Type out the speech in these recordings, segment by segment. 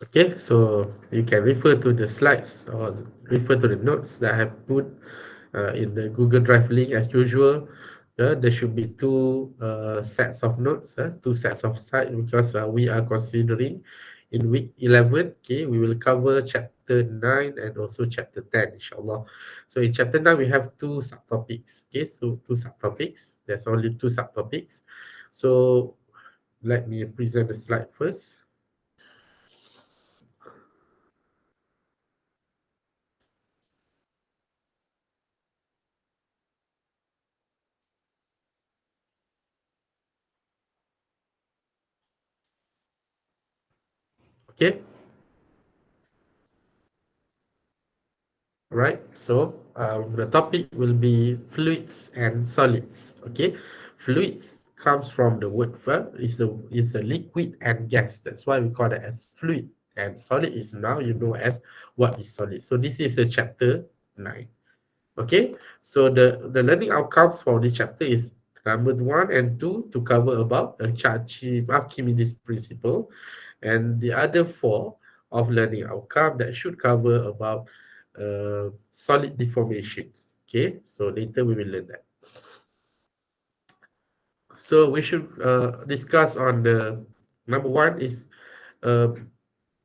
Okay, so you can refer to the slides or refer to the notes that I have put in the Google Drive link as usual. There should be two sets of notes, two sets of slides because we are considering in week 11. Okay, we will cover chapter 9 and also chapter 10, inshallah. So in chapter 9, we have two subtopics. Okay, so two subtopics. There's only two subtopics. So let me present the slide first. Okay. Right, so the topic will be fluids and solids. Okay, fluids comes from the word verb, is a liquid and gas. That's why we call it as fluid. And solid is now you know as what is solid. So this is a chapter 9. Okay, so the learning outcomes for this chapter is number 1 and 2 to cover about the Archimedes principle, and the other four of learning outcome that should cover about solid deformations. Okay, so later we will learn that. So we should discuss on the number one is uh,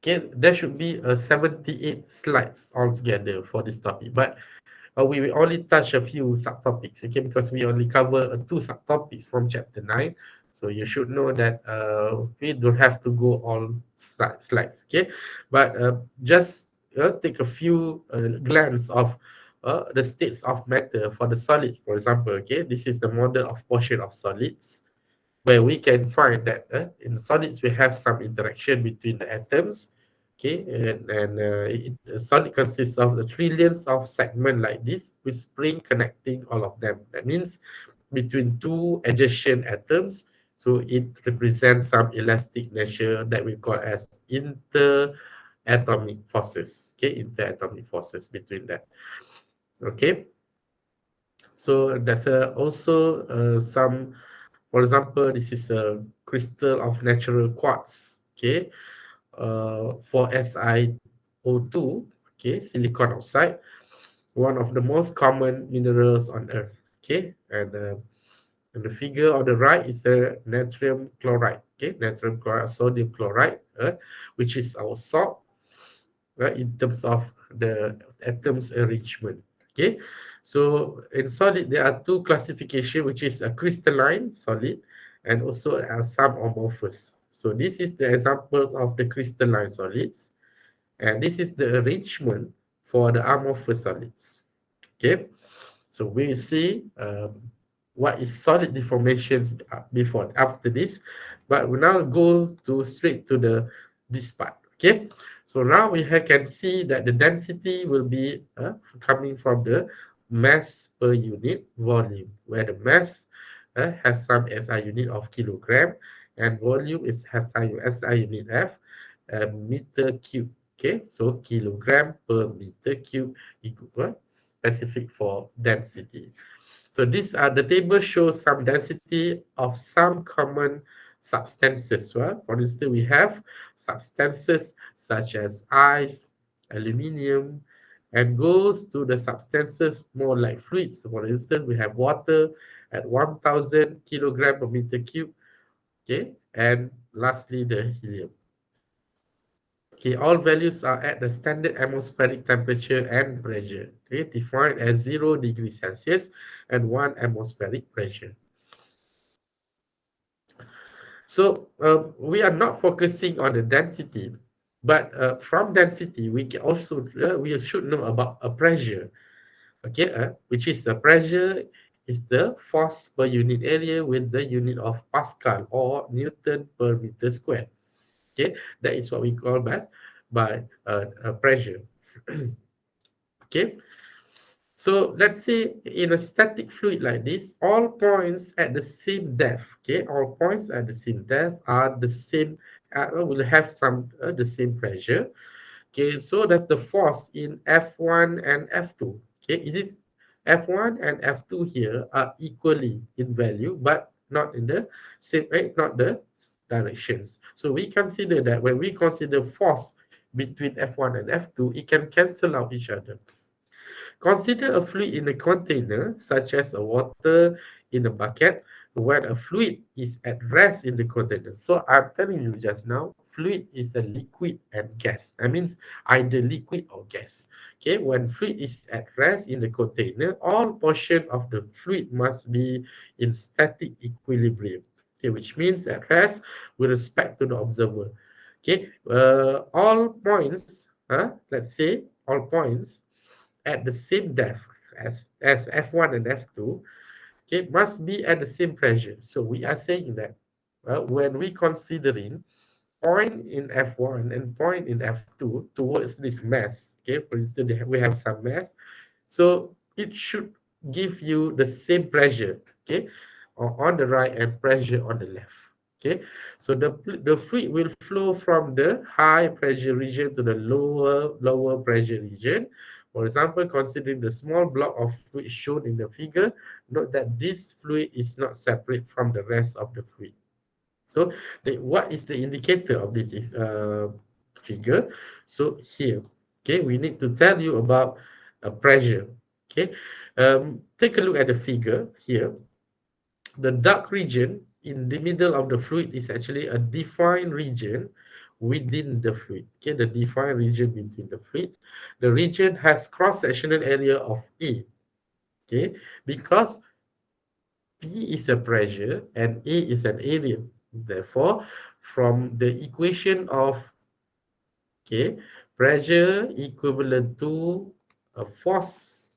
okay, there should be 78 slides altogether for this topic, but we will only touch a few subtopics, okay, because we only cover two subtopics from chapter 9. So you should know that we don't have to go all slides, okay, but just take a few glance of the states of matter for the solid, for example. Okay, this is the model of portion of solids, where we can find that in solids we have some interaction between the atoms. Okay, a solid consists of the trillions of segments like this with spring connecting all of them. That means between two adjacent atoms, so it represents some elastic nature that we call as interatomic forces. Okay, interatomic forces between that. Okay, so there's also some, for example, this is a crystal of natural quartz. Okay, for SiO2, okay, silicon oxide, one of the most common minerals on Earth. Okay, and the figure on the right is a natrium chloride. Okay, natrium chloride, sodium chloride, which is our salt, right, in terms of the atoms arrangement. Okay, so in solid there are two classification, which is a crystalline solid and also a subamorphous. So this is the examples of the crystalline solids, and this is the arrangement for the amorphous solids. Okay, so we see what is solid deformations before after this, but we now go to straight to the this part. Okay, so now can see that the density will be coming from the mass per unit volume, where the mass has some SI unit of kilogram and volume is has SI unit F meter cube. Okay, so kilogram per meter cube equal specific for density. So these are the table shows some density of some common substances. Well, for instance, we have substances such as ice, aluminium, and goes to the substances more like fluids. For instance, we have water at 1,000 kilogram per meter cube. Okay, and lastly, the helium. Okay, all values are at the standard atmospheric temperature and pressure, okay, defined as 0 degrees Celsius and 1 atmospheric pressure. So we are not focusing on the density, but from density, we can also we should know about a pressure, okay, which is the pressure is the force per unit area with the unit of Pascal or Newton per meter square. Okay, that is what we call by pressure. Okay, so let's say in a static fluid like this, all points at the same depth, okay, all points at the same depth are the same, will have some the same pressure. Okay, so that's the force in F1 and F2. Okay, it is F1 and F2 here are equally in value, but not in the same, not the directions. So we consider that when we consider force between F1 and F2, it can cancel out each other. Consider a fluid in a container, such as a water in a bucket, when a fluid is at rest in the container. So I'm telling you just now, fluid is a liquid and gas. That means either liquid or gas. Okay, when fluid is at rest in the container, all portion of the fluid must be in static equilibrium. Okay, which means at rest with respect to the observer. Okay, all points, let's say all points at the same depth as F1 and F2, okay, must be at the same pressure. So we are saying that when we considering point in F1 and point in F2 towards this mass, okay, for instance, we have some mass, so it should give you the same pressure, okay, on the right and pressure on the left. Okay, so the fluid will flow from the high pressure region to the lower pressure region. For example, considering the small block of fluid shown in the figure, note that this fluid is not separate from the rest of the fluid. So what is the indicator of this is figure? So here, okay, we need to tell you about pressure. Okay, take a look at the figure here. The dark region in the middle of the fluid is actually a defined region within the fluid. Okay, the defined region between the fluid. The region has cross-sectional area of A. Okay, because P is a pressure and A is an area. Therefore, from the equation of, okay, pressure equivalent to a force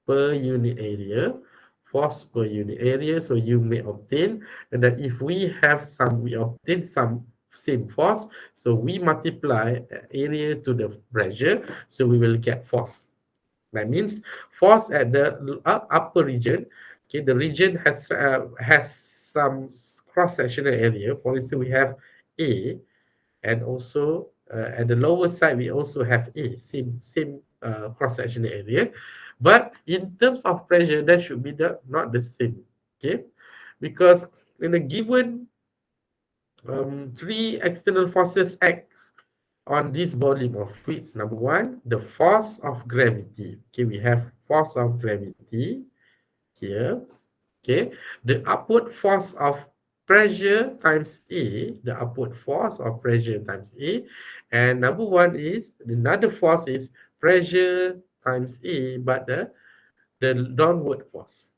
per unit area, force per unit area, so you may obtain, and that if we obtain some same force, so we multiply area to the pressure, so we will get force. That means force at the upper region. Okay, the region has some cross-sectional area. For instance, we have A, and also at the lower side we also have A, same cross-sectional area. But in terms of pressure, that should be not the same. Okay, because in a given three external forces act on this volume of fluids. Number one, the force of gravity. Okay, we have force of gravity here. Okay, the upward force of pressure times A, the upward force of pressure times A, and number one is another force is pressure times A, but the downward force.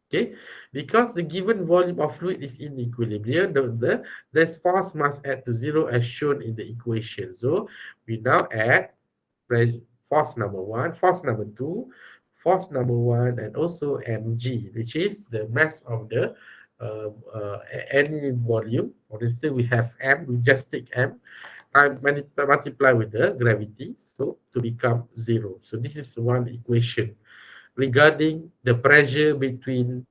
Okay, because the given volume of fluid is in equilibrium, this force must add to zero as shown in the equation. So we now add force number one, force number two, force number one, and also mg, which is the mass of the any volume. For instance, we have m, we just take m, and multiply with the gravity, so to become zero. So this is one equation regarding the pressure between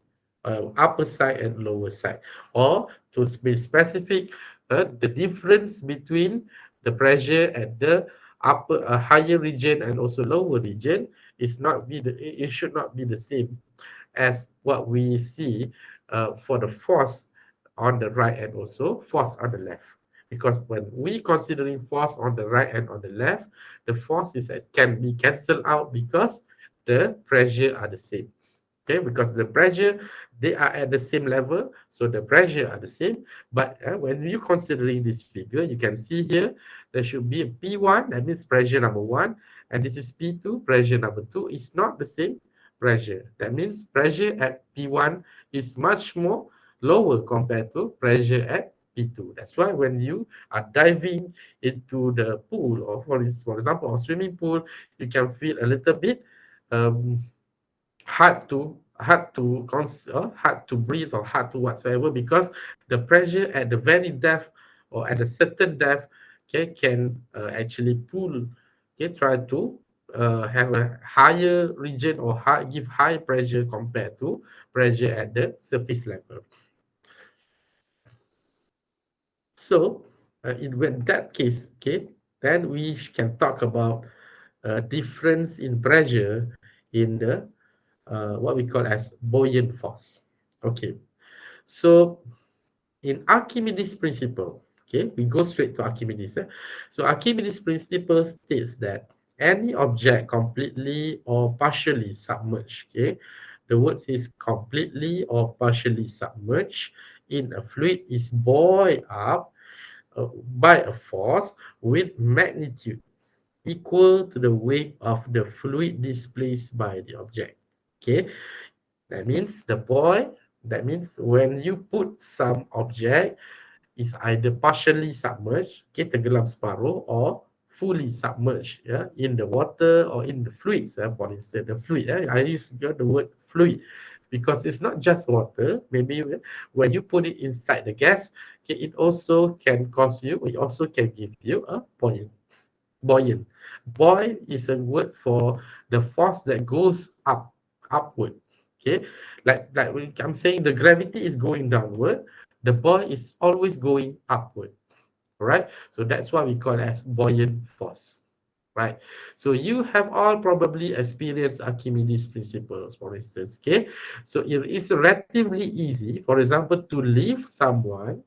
upper side and lower side, or to be specific, the difference between the pressure at the higher region and also lower region is not be the it should not be the same as what we see for the force on the right and also force on the left. Because when we considering force on the right and on the left, the force is can be cancelled out because the pressure are the same. Okay, because the pressure, they are at the same level, so the pressure are the same. But when you considering this figure, you can see here there should be a P1, that means pressure number one, and this is P2, pressure number two. Is not the same pressure. That means pressure at P1 is much more lower compared to pressure at P2. That's why when you are diving into the pool, or for example, a swimming pool, you can feel a little bit um, hard to breathe or hard to whatsoever, because the pressure at the very depth or at a certain depth, okay, can actually pull, okay, try to have a higher region or give high pressure compared to pressure at the surface level. So in that case, okay, then we can talk about difference in pressure in the what we call as buoyant force. Okay, so in Archimedes principle, okay, we go straight to Archimedes. So Archimedes principle states that any object completely or partially submerged, okay, the word is completely or partially submerged in a fluid is buoyed up by a force with magnitude equal to the weight of the fluid displaced by the object. Okay, that means the buoy, that means when you put some object is either partially submerged, okay, tenggelam separuh, or fully submerged, yeah, in the water or in the fluids. For instance, the fluid, I use the word fluid because it's not just water. Maybe when you put it inside the gas, okay, it also can cause you, it also can give you a buoyant. Buoyant. Buoy is a word for the force that goes upward. Okay, like when I'm saying the gravity is going downward, the buoy is always going upward. All right, so that's why we call it as buoyant force. Right, so you have all probably experienced Archimedes principles, for instance. Okay, so it is relatively easy, for example, to lift someone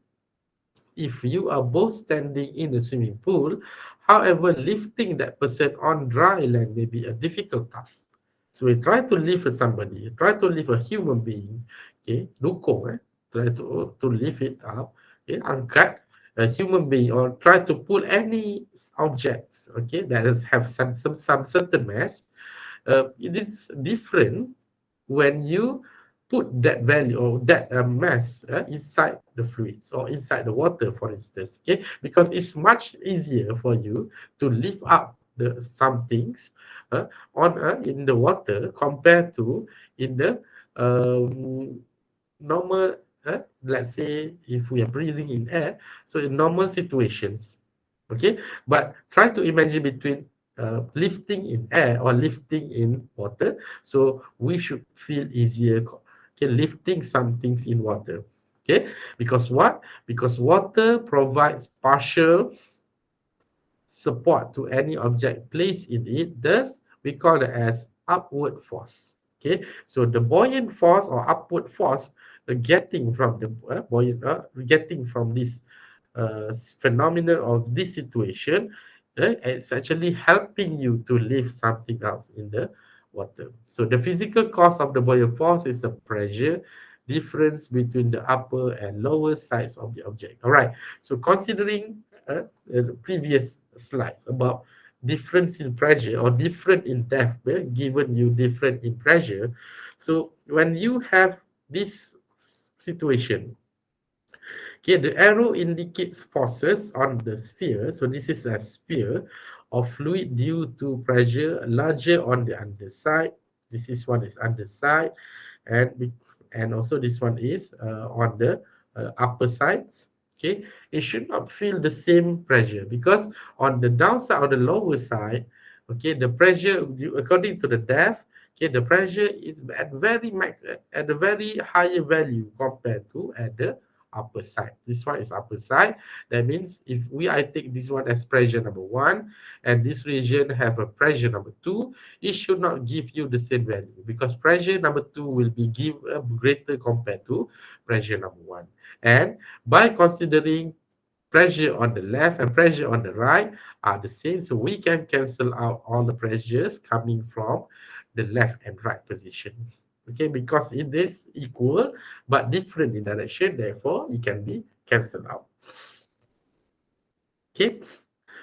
if you are both standing in the swimming pool. However, lifting that person on dry land may be a difficult task. So we try to lift somebody, try to lift a human being, okay, dukung, try to lift it up, okay, angkat a human being or try to pull any objects, okay, that have some certain mass. It is different when you put that value or that mass inside the fluids or inside the water, for instance, okay, because it's much easier for you to lift up the some things uh, on in the water compared to in the um, normal, let's say if we are breathing in air, so in normal situations, okay, but try to imagine between lifting in air or lifting in water. So we should feel easier, okay, lifting some things in water, okay, because what, because water provides partial support to any object placed in it. Thus, we call it as upward force. Okay, so the buoyant force or upward force getting from the getting from this phenomenon of this situation, it's actually helping you to lift something else in the water. So the physical cause of the buoyant force is the pressure difference between the upper and lower sides of the object. All right. So considering the previous slides about difference in pressure or different in depth, given you different in pressure. So when you have this situation, okay, the arrow indicates forces on the sphere. So this is a sphere of fluid due to pressure larger on the underside. This is one is underside, and and also this one is on the upper sides. Okay, it should not feel the same pressure because on the downside or the lower side, okay, the pressure according to the depth, okay, the pressure is at very max at a very higher value compared to at the upper side. This one is upper side. That means if I take this one as pressure number one, and this region have a pressure number two, it should not give you the same value because pressure number two will be greater compared to pressure number one. And by considering pressure on the left and pressure on the right are the same, so we can cancel out all the pressures coming from the left and right position. Okay, because it is equal but different in direction, therefore it can be cancelled out. Okay,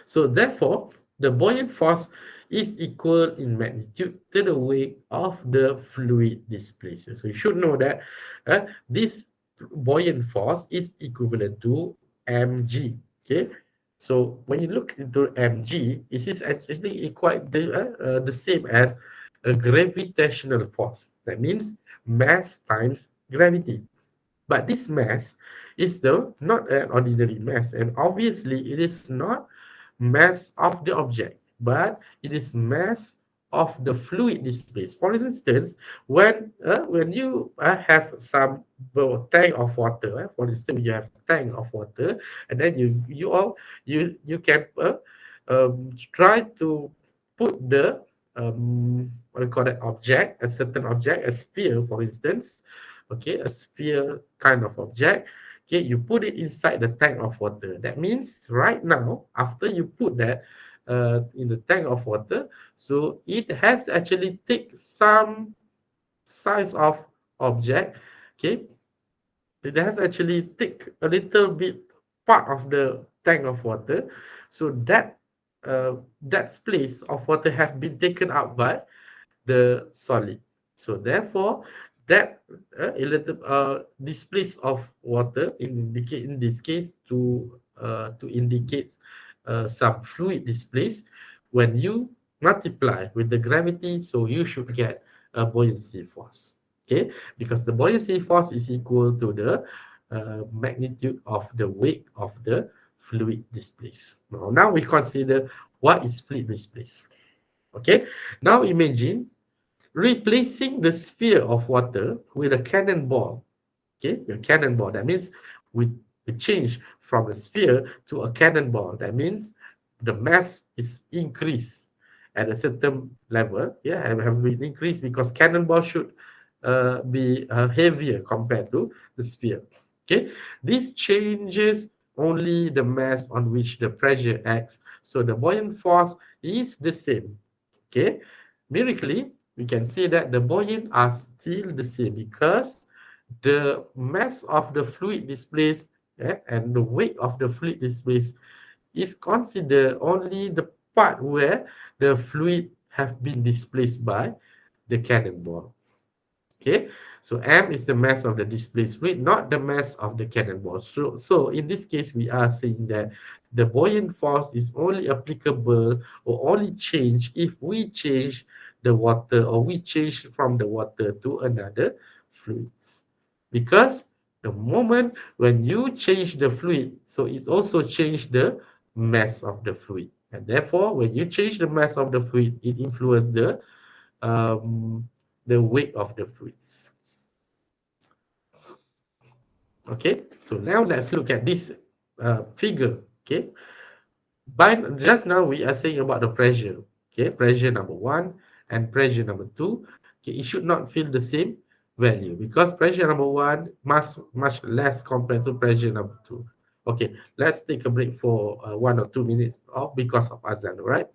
so therefore, the buoyant force is equal in magnitude to the weight of the fluid displaced. So you should know that this buoyant force is equivalent to mg. Okay, so when you look into mg, it is actually quite the same as a gravitational force. That means mass times gravity. But this mass is the not an ordinary mass, and obviously it is not mass of the object, but it is mass of the fluid displaced. For instance, when you have some tank of water, for instance, you have tank of water, and then you can try to put the what you call that object, a certain object, a sphere, for instance, okay, a sphere kind of object. Okay, you put it inside the tank of water. That means right now, after you put that in the tank of water, so it has actually take some size of object. Okay, it has actually take a little bit part of the tank of water, so that place of water have been taken out by the solid. So therefore, that a little displace of water in this case to indicate some fluid displace. When you multiply with the gravity, so you should get a buoyancy force. Okay, because the buoyancy force is equal to the magnitude of the weight of the fluid displaced. Now we consider what is fluid displaced. Okay, now imagine replacing the sphere of water with a cannonball. Okay, a cannonball. That means we change from a sphere to a cannonball. That means the mass is increased at a certain level. Yeah, have been increased because cannonball should be heavier compared to the sphere. Okay, this changes only the mass on which the pressure acts. So the buoyant force is the same. Okay, numerically, we can see that the buoyant are still the same because the mass of the fluid displaced and the weight of the fluid displaced is considered only the part where the fluid have been displaced by the cannonball. Okay, so m is the mass of the displaced fluid, not the mass of the cannonball. So in this case, we are saying that the buoyant force is only applicable or only change if we change the water or we change from the water to another fluids. Because the moment when you change the fluid, so it's also change the mass of the fluid. And therefore, when you change the mass of the fluid, it influences um, the weight of the fluids. Okay, so now let's look at this figure. Okay, by just now we are saying about the pressure. Okay, pressure number one and pressure number two. Okay, it should not feel the same value because pressure number one much less compared to pressure number two. Okay, let's take a break for 1 or 2 minutes because of azan. All right.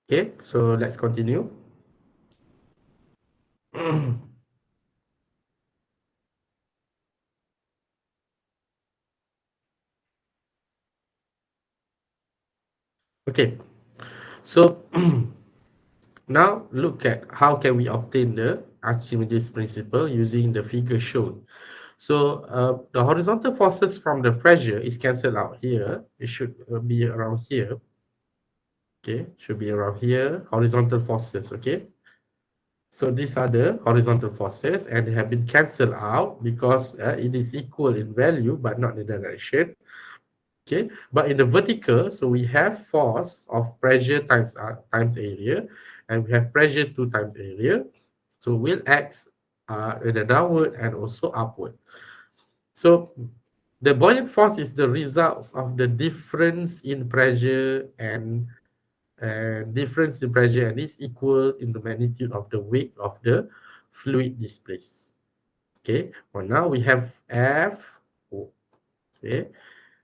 Okay, so let's continue. Okay, so now look at how can we obtain the Archimedes principle using the figure shown. So the horizontal forces from the pressure is cancelled out here. It should be around here. Okay, should be around here. Horizontal forces. Okay, so these are the horizontal forces, and they have been cancelled out because it is equal in value but not in direction. Okay, but in the vertical, so we have force of pressure times area, and we have pressure 2 times area. So will act in the downward and also upward. So the buoyant force is the result of the difference in pressure and difference in pressure, and is equal in the magnitude of the weight of the fluid displaced. Okay, well now we have F. Okay,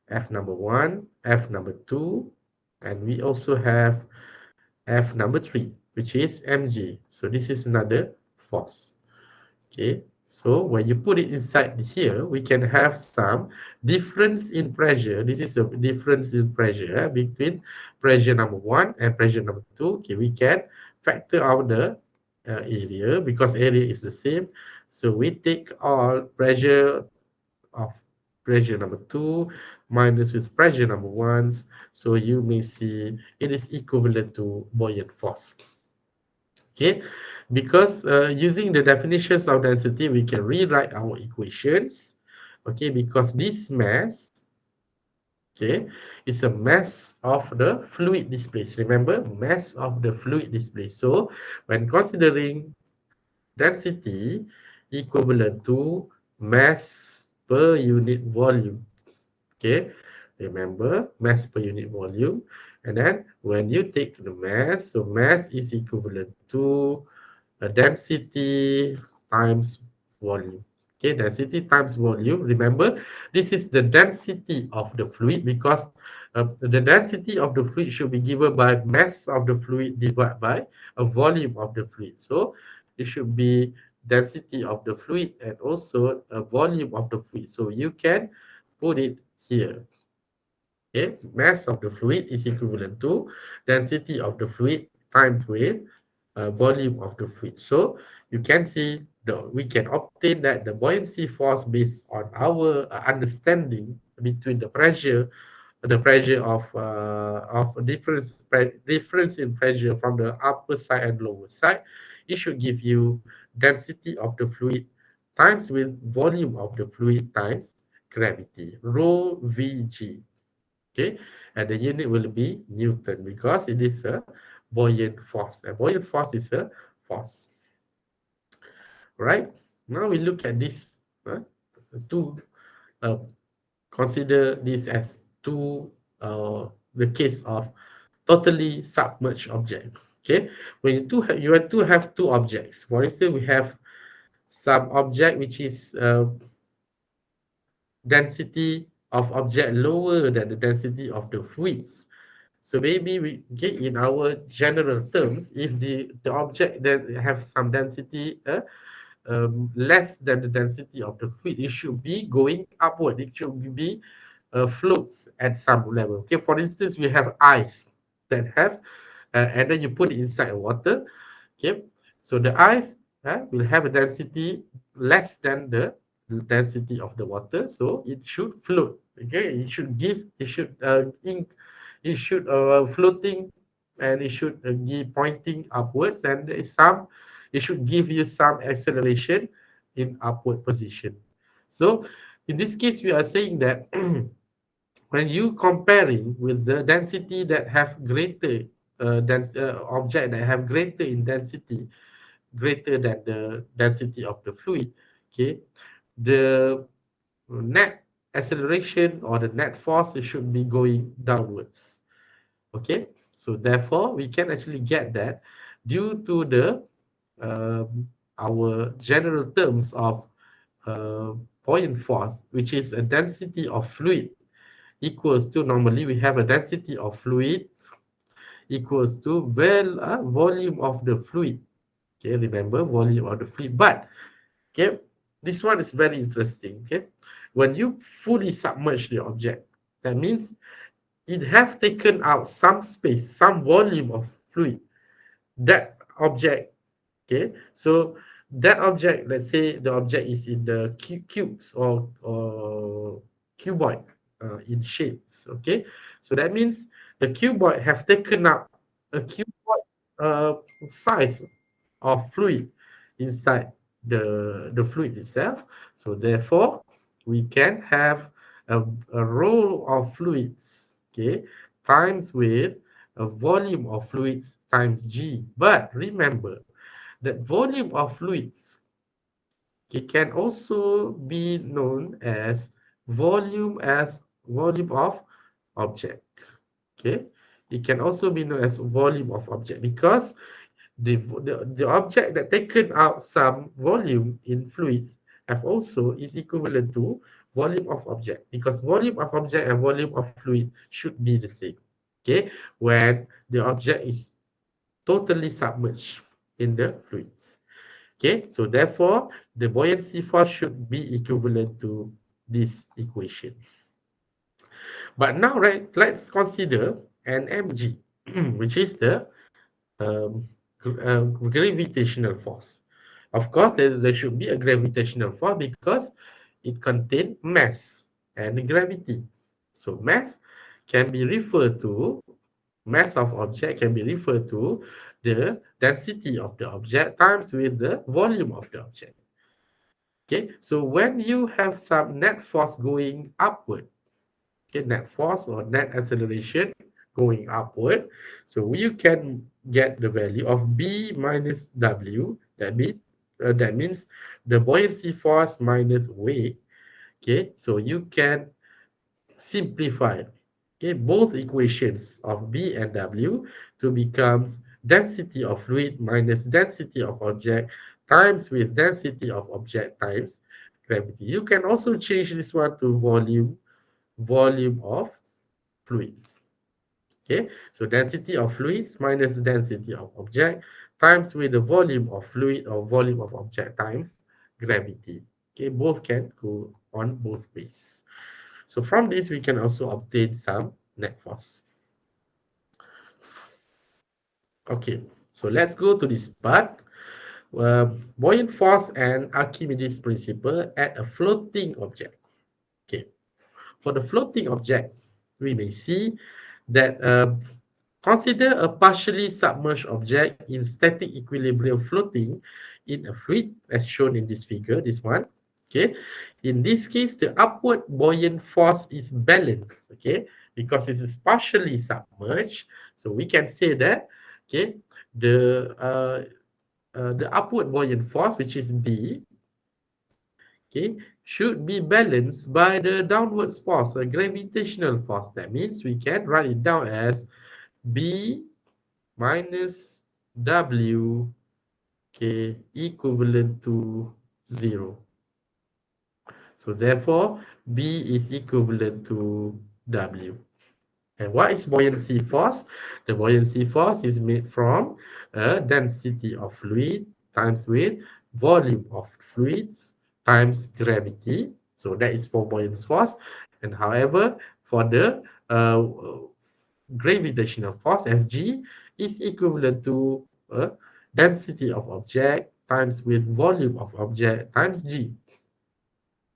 F number 1, F number 2, and we also have F number 3, which is mg. So this is another force. Okay, so when you put it inside here, we can have some difference in pressure. This is a difference in pressure between pressure number 1 and pressure number 2. Okay, we can factor out the area because area is the same. So we take all pressure of pressure number 2 minus with pressure number 1. So you may see it is equivalent to buoyant force. Okay, because using the definitions of density, we can rewrite our equations. Okay, because this mass, okay, is a mass of the fluid displaced. Remember, mass of the fluid displaced. So when considering density equivalent to mass per unit volume. Okay, remember mass per unit volume, and then when you take the mass, so mass is equivalent to density times volume. Okay, density times volume. Remember, this is the density of the fluid because the density of the fluid should be given by mass of the fluid divided by a volume of the fluid. So it should be density of the fluid and also a volume of the fluid. So you can put it here. Okay, mass of the fluid is equivalent to density of the fluid times weight, volume of the fluid. So you can see we can obtain that the buoyancy force based on our understanding between the pressure of difference in pressure from the upper side and lower side. It should give you density of the fluid times with volume of the fluid times gravity, rho Vg. Okay, and the unit will be Newton because it is a buoyant force. A buoyant force is a force. Right, now we look at this two uh, consider this as the case of totally submerged object. Okay, when you have to have two objects. For instance, we have some object which is density of object lower than the density of the fluids. So maybe we get in our general terms, if the object that have some density less than the density of the fluid, it should be going upward. It should be floats at some level. Okay, for instance, we have ice that have, and then you put it inside water. Okay, so the ice will have a density less than the density of the water, so it should float. Okay, it should floating, and it should give pointing upwards, and there is some, it should give you some acceleration in upward position. So in this case, we are saying that when you comparing with the density that have greater object that have greater in density, greater than the density of the fluid, okay, the net acceleration or the net force, it should be going downwards. Okay, so therefore we can actually get that due to the our general terms of buoyant force, which is a density of fluid equals to, normally we have a density of fluid equals to volume of the fluid. Okay, remember volume of the fluid. But okay, this one is very interesting. Okay, when you fully submerge the object, that means it have taken out some space, some volume of fluid. That object, okay, so that object, let's say the object is in the cubes or cuboid in shapes. Okay, so that means the cuboid have taken up a cuboid size of fluid inside the fluid itself. So therefore, we can have a roll of fluids, okay, times with a volume of fluids times G. But remember that volume of fluids, it can also be known as volume of object. Okay, it can also be known as volume of object because the object that taken out some volume in fluids have also is equivalent to volume of object, because volume of object and volume of fluid should be the same. Okay, when the object is totally submerged in the fluids. Okay, so therefore the buoyancy force should be equivalent to this equation. But now, right, let's consider an mg, which is the um, gravitational force. Of course, there should be a gravitational force because it contains mass and gravity. So mass of object can be referred to the density of the object times with the volume of the object. Okay, so when you have some net force going upward, okay, net force or net acceleration going upward, so you can get the value of B minus W. That means the buoyancy force minus weight. Okay, so you can simplify, okay, both equations of B and W to becomes density of fluid minus density of object times with density of object times gravity. You can also change this one to volume of fluids. Okay, so density of fluids minus density of object times with the volume of fluid or volume of object times gravity. Okay, both can go on both ways. So from this, we can also obtain some net force. Okay, so let's go to this part. Buoyant force and Archimedes principle at a floating object. Okay, for the floating object, we may see that consider a partially submerged object in static equilibrium floating in a fluid as shown in this figure, this one. Okay, in this case, the upward buoyant force is balanced, okay, because it is partially submerged. So we can say that, okay, the uh, the upward buoyant force, which is B, okay, should be balanced by the downward force, a gravitational force. That means we can write it down as B minus W, okay, equivalent to 0. So therefore, B is equivalent to W. And what is buoyancy force? The buoyancy force is made from density of fluid times with volume of fluids times gravity. So that is for buoyancy force. And however, for the gravitational force, Fg, is equivalent to density of object times with volume of object times G.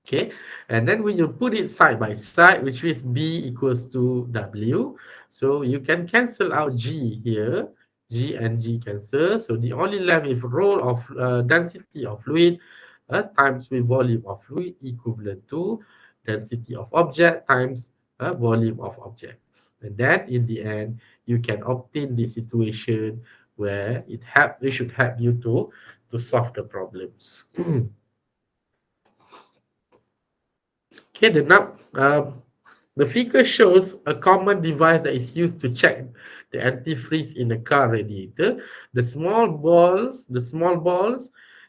Okay, and then when you put it side by side, which is B equals to W, so you can cancel out G here. G and G cancel, so the only left is role of density of fluid times with volume of fluid equivalent to density of object times volume of objects. And then in the end, you can obtain the situation where it should help you to solve the problems. Okay, the figure shows a common device that is used to check the antifreeze in the car radiator. The small balls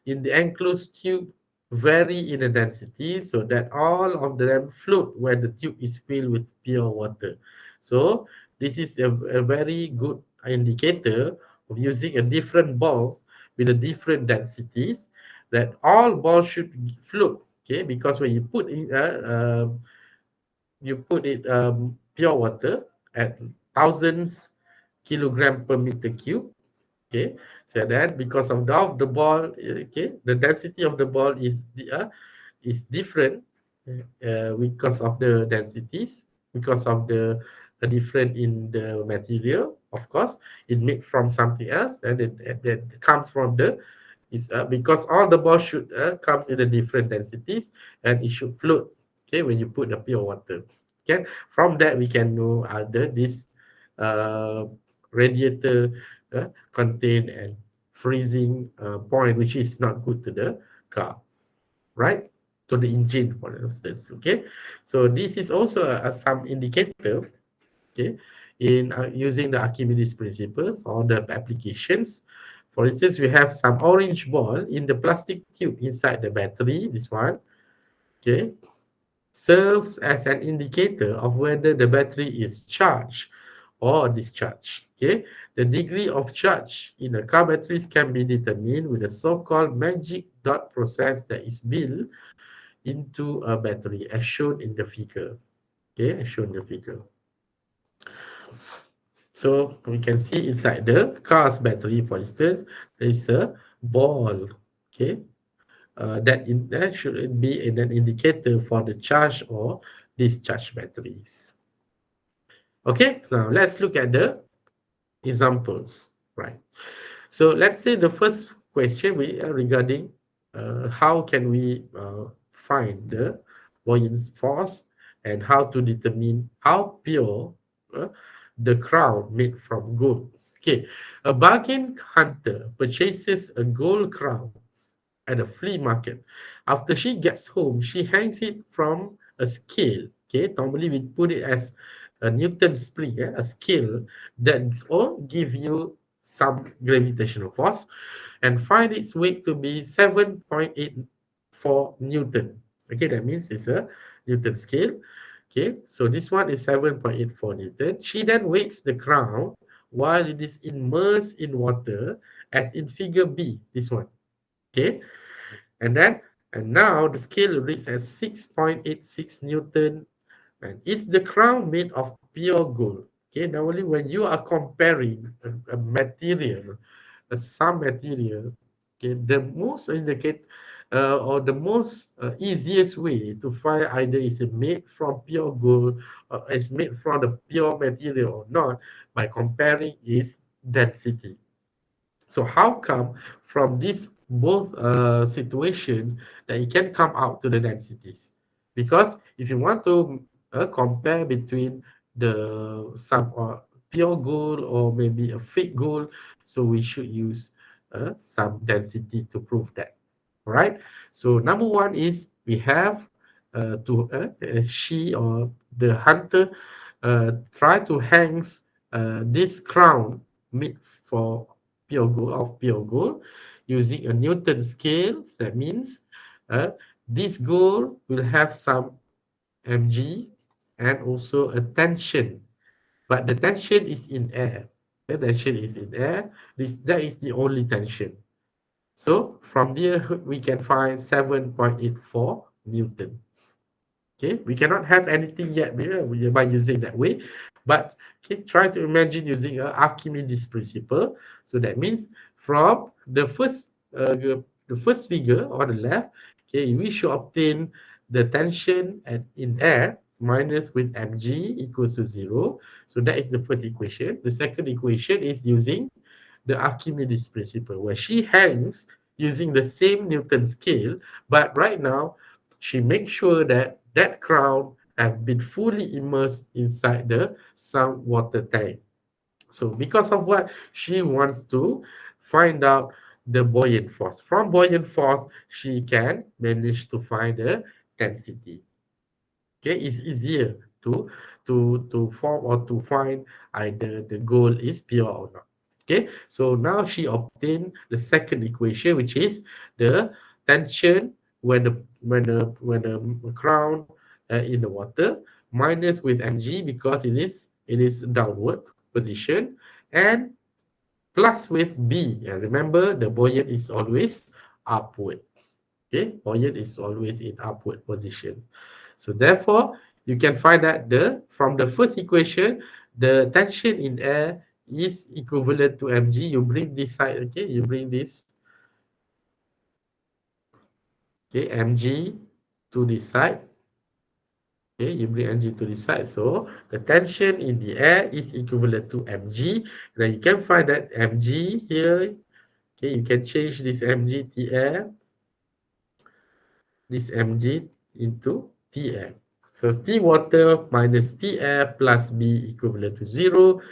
in the enclosed tube vary in the density so that all of them float when the tube is filled with pure water. So this is a very good indicator of using a different balls with a different densities, that all balls should float. Okay, because when you put in you put it pure water at thousands kilogram per meter cube. Okay, so then because of the ball, okay, the density of the ball is different because of the densities, because of the different in the material. Of course, it made from something else, and it comes from the is because all the balls should comes in a different densities, and it should float. Okay, when you put the pure water. Okay, from that we can know either this uh, radiator contain and freezing point, which is not good to the car, right? To the engine, for instance. Okay, so this is also some indicator. Okay, in using the Archimedes principles or the applications. For instance, we have some orange ball in the plastic tube inside the battery. This one, okay, serves as an indicator of whether the battery is charged or discharged. Okay, the degree of charge in the car batteries can be determined with a so-called magic dot process that is built into a battery, as shown in the figure. Okay, as shown in the figure. So we can see inside the car's battery, for instance, there is a ball. Okay, that should be an indicator for the charge or discharge batteries. Okay, so let's look at the examples, right? So let's say the first question we are regarding how can we find the buoyant force and how to determine how pure uh, the crown made from gold. Okay, a bargain hunter purchases a gold crown at a flea market. After she gets home, she hangs it from a scale. Okay, normally we put it as a Newton spring, a scale that all give you some gravitational force and find its weight to be 7.84 Newton. Okay, that means it's a Newton scale. Okay, so this one is 7.84 Newton. She then weights the crown while it is immersed in water, as in figure B, this one. Okay, and then and now the scale reads as 6.86 Newton. And is the crown made of pure gold? Okay, normally when you are comparing a material, some material, okay, the most indicate or the most easiest way to find either is it made from pure gold or is made from the pure material or not, by comparing is density. So how come from this both situation that you can come out to the densities? Because if you want to compare between the some pure gold or maybe a fake gold, so we should use some density to prove that. All right. So number one is we have she or the hunter try to hangs this crown made for pure gold using a Newton scale. That means uh, this gold will have some mg and also a tension, but the tension is in air. The tension is in air. That is the only tension. So from there we can find 7.84 Newton. Okay, we cannot have anything yet by using that way, but okay, try to imagine using a Archimedes principle. So that means from the first figure on the left, okay, we should obtain the tension in air minus with mg equals to 0. So that is the first equation. The second equation is using the Archimedes principle, where she hangs using the same Newton scale, but right now she makes sure that that crown have been fully immersed inside the some water tank. So because of what she wants to find out the buoyant force. From buoyant force, she can manage to find the density. Okay, it's easier to form or to find either the goal is pure or not. Okay, so now she obtained the second equation, which is the tension when the crown in the water minus with mg because it is downward position, and plus with B. And remember, the buoyant is always upward. Okay, buoyant is always in upward position. So therefore, you can find that from the first equation, the tension in air is equivalent to mg. You bring this side, okay, you bring this, okay, mg to this side. Okay, you bring mg to this side. So the tension in the air is equivalent to mg. Then you can find that mg here. Okay, you can change this mg T air, this mg into T air. So T water minus T air plus B equivalent to 0.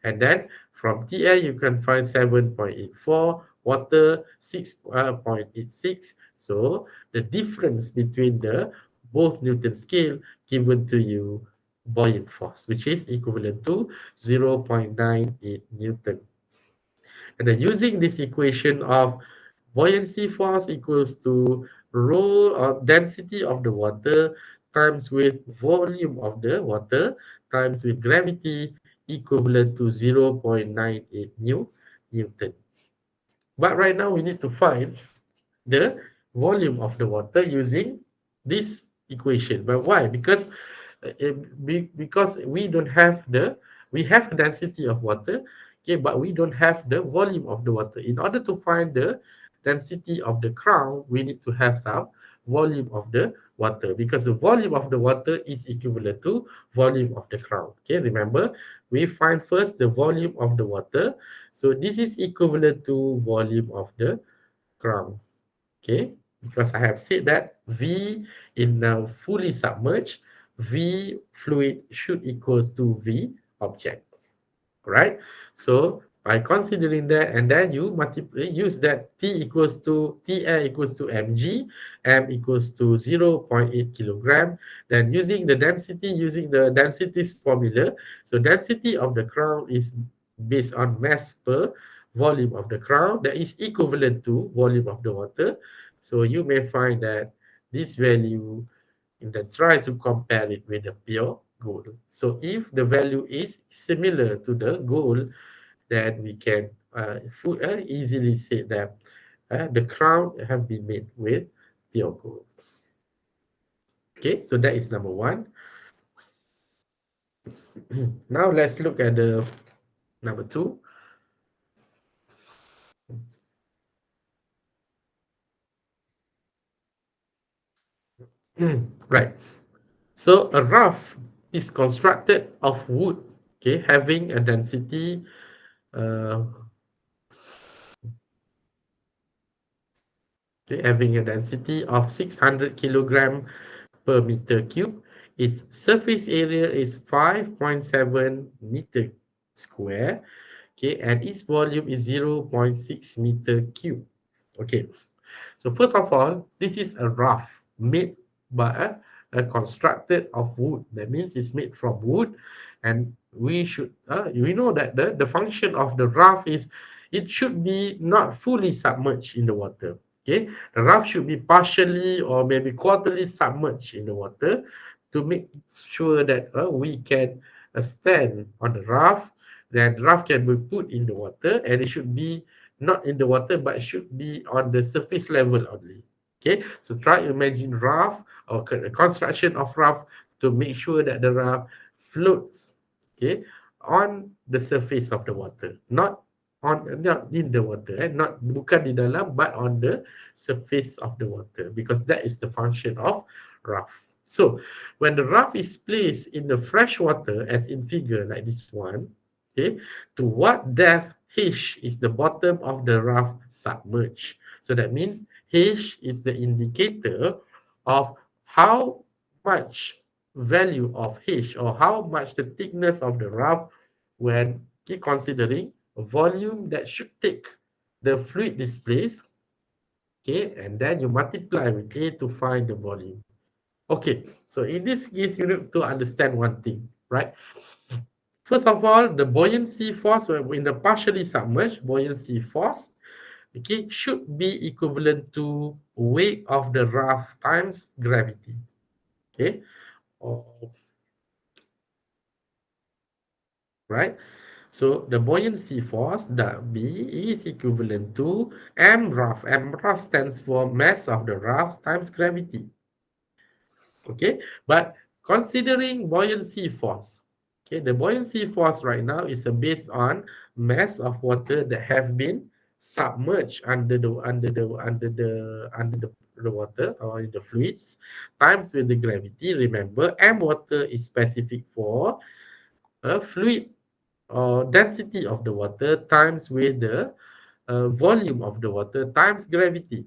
And then from T air, you can find 7.84, water 6.86. So the difference between the both Newton scale given to you buoyant force, which is equivalent to 0.98 Newton. And then using this equation of buoyancy force equals to rho of density of the water times with volume of the water times with gravity equivalent to 0.98 Newton. But right now we need to find the volume of the water using this equation. But why? Because we have a density of water, okay, but we don't have the volume of the water. In order to find the density of the crown, we need to have some volume of the water, because the volume of the water is equivalent to volume of the crown. Okay, remember, we find first the volume of the water. So this is equivalent to volume of the crown. Okay, because I have said that V in fully submerged, V fluid should equals to V object, right? So by considering that, and then you multiply, use that T air equals to mg, m equals to 0.8 kilogram, then using the densities formula. So density of the crown is based on mass per volume of the crown, that is equivalent to volume of the water. So you may find that this value, and then try to compare it with the pure gold. So if the value is similar to the gold, then we can easily say that the crown have been made with pure gold. Okay, so that is number one. Now let's look at the number two. Right. So a raft is constructed of wood, okay, having a density uh, okay, having a density of 600 kilogram per meter cube. Its surface area is 5.7 meter square, okay, and its volume is 0.6 meter cube. Okay, so first of all, this is a raft made by a constructed of wood. That means it's made from wood, and we know that the function of the raft is it should be not fully submerged in the water. Okay, the raft should be partially or maybe quarterly submerged in the water to make sure that we can stand on the raft. Then the raft can be put in the water, and it should be not in the water but should be on the surface level only. Okay, so try imagine raft or construction of raft to make sure that the raft floats, okay, on the surface of the water, not in the water, not bukan di dalam, but on the surface of the water, because that is the function of raft. So when the raft is placed in the fresh water, as in figure like this one, okay, to what depth H is the bottom of the raft submerged. So that means H is the indicator of how much value of H, or how much the thickness of the raft when considering a volume that should take the fluid displaced. Okay, and then you multiply with A to find the volume. Okay, so in this case, you need to understand one thing, right? First of all, the buoyancy force in the partially submerged buoyancy force, okay, should be equivalent to weight of the raft times gravity. Okay, oh, right. So the buoyancy force W is equivalent to m rough. M rough stands for mass of the raft times gravity. Okay, but considering buoyancy force, okay, the buoyancy force right now is based on mass of water that have been submerged under the water or in the fluids times with the gravity. Remember, m water is specific for a fluid or density of the water times with the volume of the water times gravity.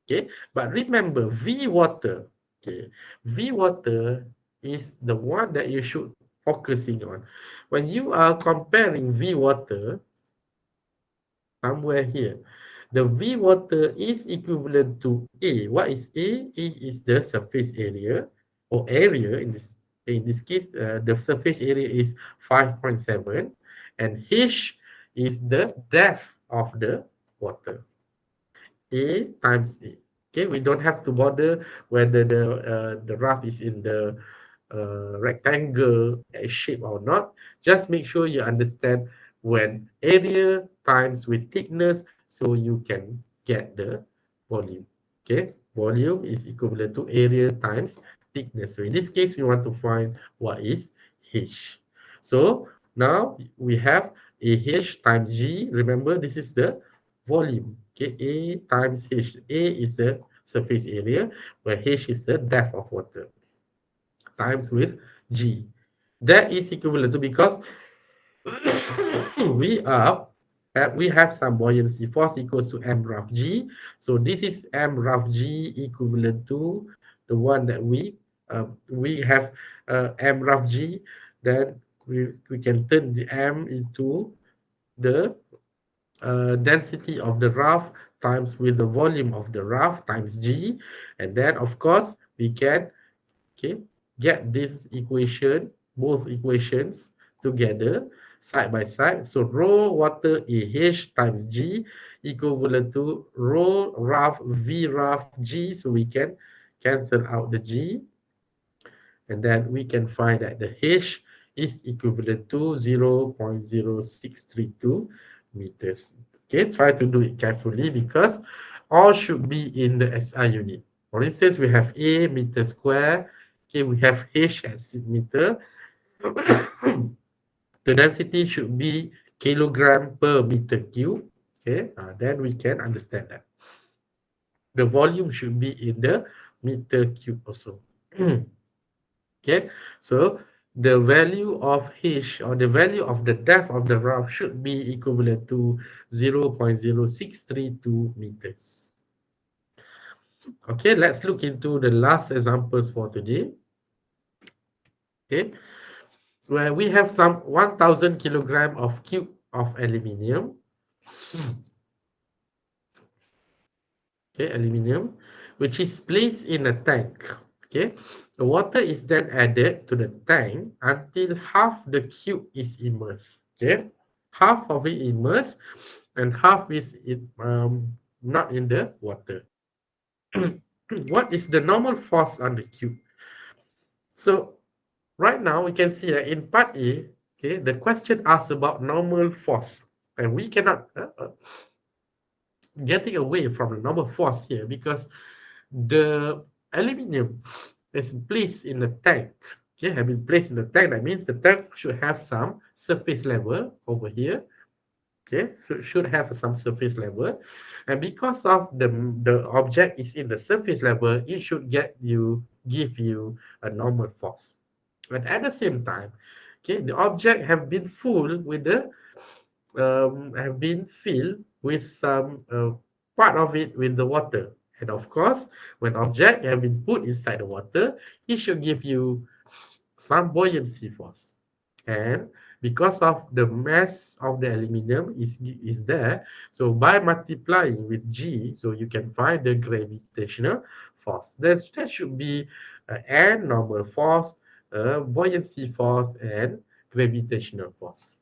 Okay, but remember V water. Okay, V water is the one that you should focusing on. When you are comparing V water somewhere here, the V water is equivalent to A. What is A? A is the surface area or area in this case. The surface area is 5.7, and H is the depth of the water. A times A. Okay, we don't have to bother whether the graph is in the rectangle shape or not. Just make sure you understand when area times with thickness, so you can get the volume. Okay, volume is equivalent to area times thickness. So in this case, we want to find what is H. So now we have a H times G. Remember, this is the volume. Okay, A times H. A is the surface area, where H is the depth of water, times with G. That is equivalent to, because we are we have some buoyancy force equals to m rough G. So this is m rough G equivalent to the one that we have m rough G. Then we can turn the m into the density of the raft times with the volume of the raft times G. And then of course we can, okay, get this equation, both equations together side by side. So rho water AH times G equivalent to rho raft V raft G. So we can cancel out the G, and then we can find that the H is equivalent to 0.0632 meters. Okay, try to do it carefully because all should be in the SI unit. For instance, we have A meter square. Okay, we have H as meter. The density should be kilogram per meter cube. Okay, then we can understand that. The volume should be in the meter cube also. Okay, so the value of H, or the value of the depth of the raft, should be equivalent to 0.0632 meters. Okay, let's look into the last examples for today. Okay, where we have some 1000 kilogram of cube of aluminium. Okay, aluminium, which is placed in a tank. Okay, the water is then added to the tank until half the cube is immersed. Okay, half of it immersed and half is not in the water. What is the normal force on the cube? So right now we can see that in part A, okay, the question asks about normal force, and we cannot getting away from the normal force here because the aluminium is placed in the tank. Okay, have been placed in the tank. That means the tank should have some surface level over here. Okay, so should have some surface level, and because of the object is in the surface level, it should give you a normal force. But at the same time, okay, the object have been full with the have been filled with some part of it with the water. And of course, when object have been put inside the water, it should give you some buoyancy force. And because of the mass of the aluminum is there, so by multiplying with G, so you can find the gravitational force. That should be N normal force, buoyancy force, and gravitational force.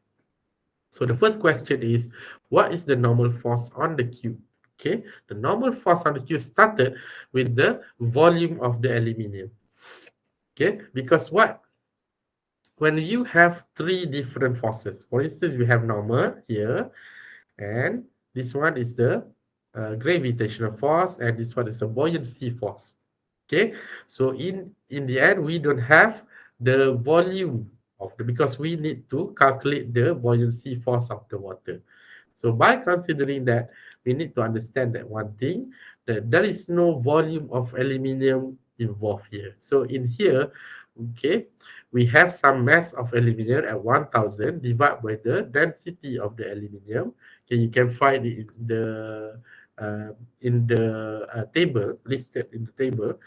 So the first question is, what is the normal force on the cube? Okay, the normal force on the cube started with the volume of the aluminium. Okay, because what? when you have three different forces, for instance, we have normal here, and this one is the gravitational force, and this one is the buoyancy force. Okay, so in the end, we don't have the volume of the, because we need to calculate the buoyancy force of the water. So by considering that, we need to understand that one thing, that there is no volume of aluminium involved here. So in here, okay, we have some mass of aluminium at 1000 divided by the density of the aluminium. Okay, you can find it uh, in the table, listed in the table.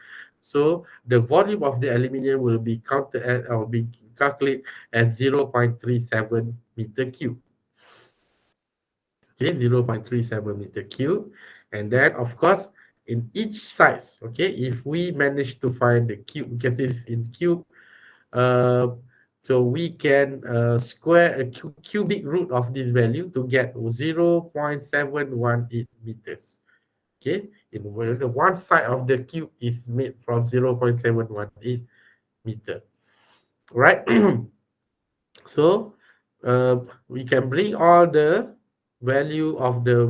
So the volume of the aluminium will be counted at, or be calculated as 0.37 meter cube. Okay, 0.37 meter cube. And then, of course, in each size, okay, if we manage to find the cube, because this is in cube, uh, so we can square a cubic root of this value to get 0.718 meters. Okay, in the one side of the cube is made from 0.718 meter, right? So we can bring all the value of the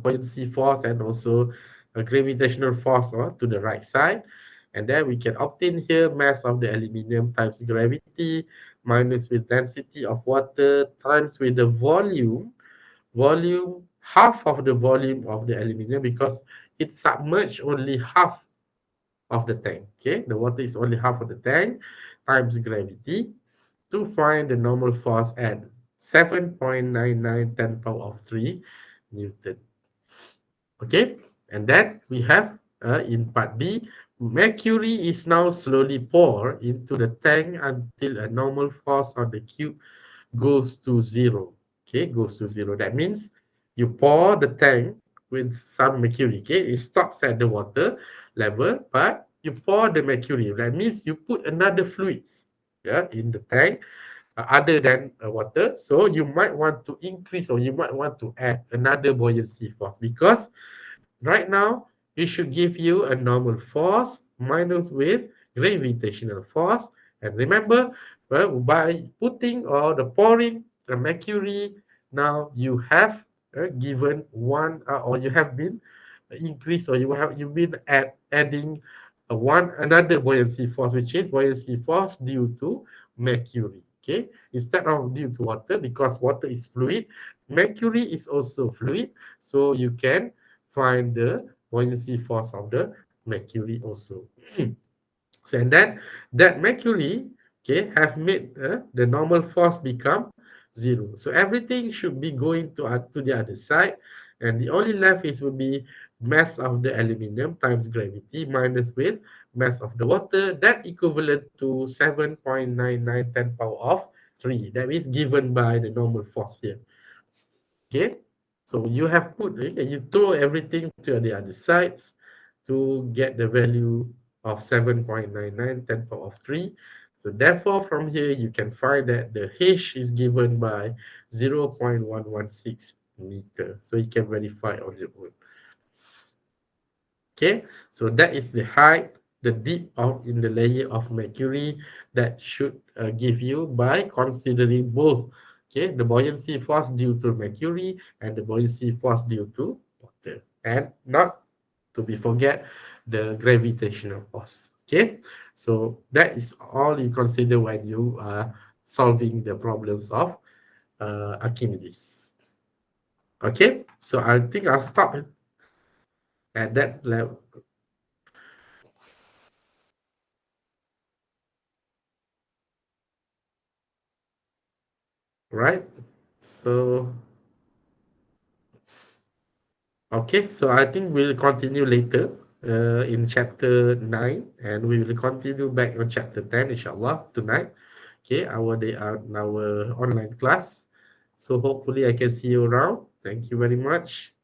buoyancy force and also gravitational force to the right side. And then we can obtain here mass of the aluminium times gravity minus with density of water times with the volume, half of the volume of the aluminium, because it submerged only half of the tank. Okay, the water is only half of the tank, times gravity, to find the normal force at 7.99 10 power of 3 Newton. Okay, and then we have in part B, mercury is now slowly poured into the tank until a normal force on the cube goes to zero. Okay, goes to zero. That means you pour the tank with some mercury. Okay, it stops at the water level, but you pour the mercury. That means you put another fluids, yeah, in the tank other than water. So you might want to increase, or you might want to add another buoyancy force, because right now it should give you a normal force minus with gravitational force. And remember, well, by putting or the pouring the mercury, now you have given one, or you have been increased, or you've been adding one another buoyancy force, which is buoyancy force due to mercury. Okay, instead of due to water, because water is fluid, mercury is also fluid, so you can find the buoyancy force of the mercury also. So, and then that mercury, okay, have made the normal force become zero. So everything should be going to the other side, and the only left is will be mass of the aluminium times gravity minus with mass of the water. That equivalent to 7.99 10 power of 3. That is given by the normal force here. Okay, so you have put, you throw everything to the other sides to get the value of 7.99 10 power of 3. So therefore, from here, you can find that the H is given by 0.116 meter. So you can verify on your own. Okay, so that is the height, the deep of in the layer of mercury that should give you by considering both, okay, the buoyancy force due to mercury and the buoyancy force due to water, and not to be forget the gravitational force. Okay, so that is all you consider when you are solving the problems of Archimedes. Okay, so I think I'll stop at that level, right? So, okay, so I think we'll continue later in chapter 9, and we will continue back on chapter 10, inshallah, tonight. Okay, our online class. So hopefully I can see you around. Thank you very much.